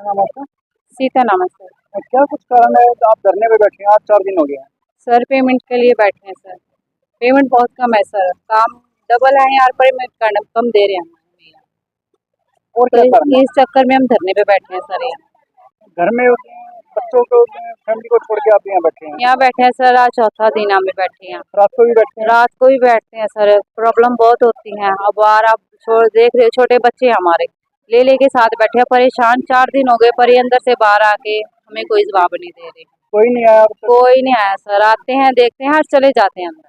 नाम है आपका? सीता नाम है सर। क्या कुछ कारण है तो आप धरने पे बैठे हैं? आज 4 दिन हो गए हैं। सर पेमेंट के लिए बैठे हैं सर। पेमेंट बहुत कम है सर, काम डबल है यहाँ पर, पेमेंट कम दे रहे हैं और तो क्या कारण है? इस चक्कर में हम धरने पे बैठे हैं सर। घर में होते हैं, बच्चों को फैमिली को छोड़ के आप यहाँ बैठे हैं? यहाँ बैठे हैं सर, आज चौथा दिन हमें बैठे हैं। रात को भी बैठते हैं? रात को भी बैठते हैं सर, प्रॉब्लम बहुत होती है। अब बाहर आप देख रहे हो, छोटे बच्चे हमारे ले के साथ बैठे हैं, परेशान 4 दिन हो गए, पर ये अंदर से बाहर आके हमें कोई जवाब नहीं दे रहे। कोई नहीं आया? कोई नहीं आया सर, आते हैं देखते हैं और चले जाते हैं अंदर।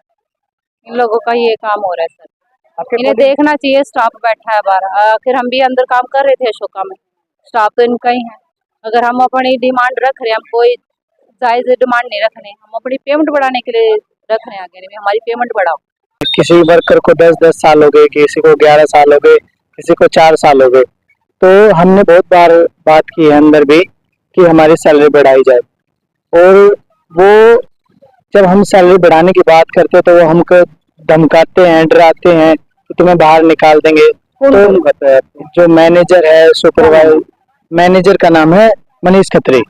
इन लोगों का ये काम हो रहा है सर, इन्हें देखना चाहिए। स्टाफ बैठा है बाहर, आखिर हम भी अंदर काम कर रहे थे अशोका में, स्टाफ तो इनका ही है। अगर हम अपनी डिमांड रख रहे हैं, हम कोई जायज डिमांड नहीं रख रहे, हम अपनी पेमेंट बढ़ाने के लिए रख रहे हैं, आगे हमारी पेमेंट बढ़ाओ। किसी वर्कर को 10-10 साल हो गए, किसी को 11 साल हो गए, किसी को 4 साल हो गए। तो हमने बहुत बार बात की है अंदर भी कि हमारी सैलरी बढ़ाई जाए, और वो जब हम सैलरी बढ़ाने की बात करते तो वो हमको धमकाते हैं, डराते हैं कि तुम्हें बाहर निकाल देंगे। तो जो मैनेजर है, सुपरवाइजर मैनेजर का नाम है मनीष खत्री,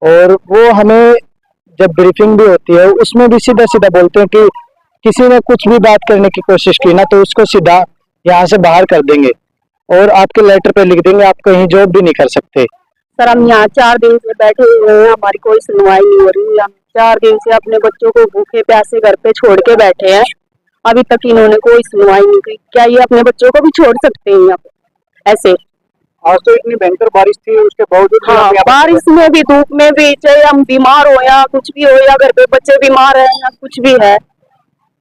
और वो हमें जब ब्रीफिंग भी होती है उसमें भी सीधा सीधा बोलते हैं कि किसी ने कुछ भी बात करने की कोशिश की ना तो उसको सीधा यहाँ से बाहर कर देंगे, और आपके लेटर पे लिख देंगे, आप कहीं जॉब भी नहीं कर सकते। सर हम यहाँ 4 दिन से बैठे हुए हैं, हमारी कोई सुनवाई नहीं हो रही है। हम 4 दिन से अपने बच्चों को भूखे प्यासे घर पे छोड़ के बैठे हैं, अभी तक इन्होंने कोई सुनवाई नहीं की। क्या ये अपने बच्चों को भी छोड़ सकते हैं यहाँ पे ऐसे? आज तो इतनी भयंकर बारिश थी, उसके बावजूद हाँ, बारिश में भी धूप में भी, चाहे हम बीमार हो या कुछ भी हो, या घर पे बच्चे बीमार है या कुछ भी है,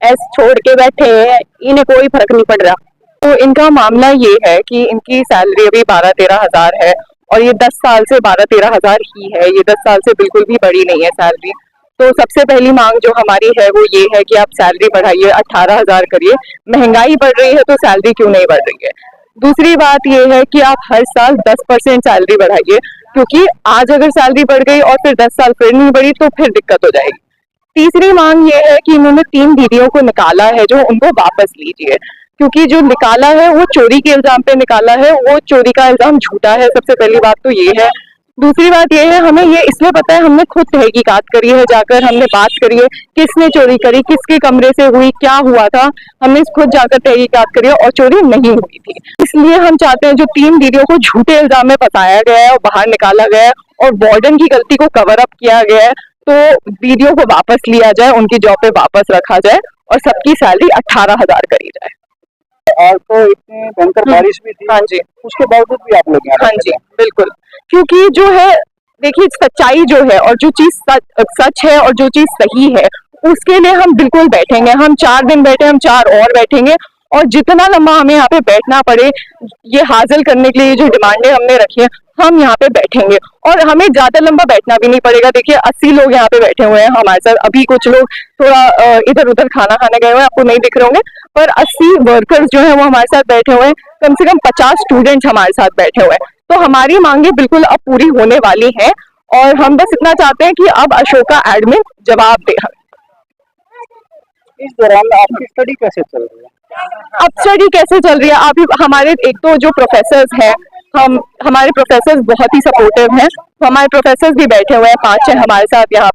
ऐसे छोड़ के बैठे हैं, इन्हें कोई फर्क नहीं पड़ रहा। तो इनका मामला ये है कि इनकी सैलरी अभी 12-13 हजार है, और ये 10 साल से 12-13 हजार ही है, ये 10 साल से बिल्कुल भी बढ़ी नहीं है सैलरी। तो सबसे पहली मांग जो हमारी है वो ये है कि आप सैलरी बढ़ाइए, 18 हजार करिए। महंगाई बढ़ रही है तो सैलरी क्यों नहीं बढ़ रही है? दूसरी बात ये है कि आप हर साल 10% सैलरी बढ़ाइए, क्योंकि आज अगर सैलरी बढ़ गई और फिर 10 साल फिर नहीं बढ़ी तो फिर दिक्कत हो जाएगी। तीसरी मांग ये है कि इन्होंने 3 दीदियों को निकाला है, जो उनको वापस लीजिए, क्योंकि जो निकाला है वो चोरी के इल्जाम पे निकाला है, वो चोरी का इल्जाम झूठा है। सबसे पहली बात तो ये है। दूसरी बात ये है, हमें ये इसलिए पता है, हमने खुद तहकीकात करी है, जाकर हमने बात करी है किसने चोरी करी, किसके कमरे से हुई, क्या हुआ था, हमने खुद जाकर तहकीकात करी है और चोरी नहीं हुई थी। इसलिए हम चाहते हैं जो 3 दीदियों को झूठे इल्जाम में फंसाया गया है और बाहर निकाला गया है और वार्डन की गलती को कवर अप किया गया है, तो दीदियों को वापस लिया जाए, उनकी जॉब पे वापस रखा जाए और सबकी सैलरी 18 हजार करी जाए। आज तो इतनी भयंकर बारिश भी थी। हाँ जी, उसके बावजूद भी आप लोग यहाँ? हाँ जी बिल्कुल, क्योंकि जो है देखिए, सच्चाई जो है और जो चीज सच है और जो चीज सही है, उसके लिए हम बिल्कुल बैठेंगे। हम 4 दिन बैठे, हम 4 और बैठेंगे, और जितना लंबा हमें यहाँ पे बैठना पड़े ये हासिल करने के लिए जो डिमांडें हमने रखी है, हम यहाँ पे बैठेंगे। और हमें ज्यादा लंबा बैठना भी नहीं पड़ेगा। देखिए 80 लोग यहाँ पे बैठे हुए हैं हमारे साथ, अभी कुछ लोग थोड़ा इधर उधर खाना खाने गए हुए हैं, आपको नहीं दिख रहे होंगे, पर 80 वर्कर्स जो है वो हमारे साथ बैठे हुए हैं, कम से कम 50 स्टूडेंट्स हमारे साथ बैठे हुए हैं। तो हमारी मांगे बिल्कुल अब पूरी होने वाली है, और हम बस इतना चाहते हैं कि अब अशोका एडमिन जवाब दे। इस दौरान आपकी स्टडी कैसे चल रही है? अब स्टडी कैसे चल रही है? अभी हमारे एक तो जो प्रोफेसर्स हैं, हमारे प्रोफेसर्स बहुत ही सपोर्टिव हैं, हमारे प्रोफेसर्स भी बैठे हुए हैं 5-6 हमारे साथ यहाँ।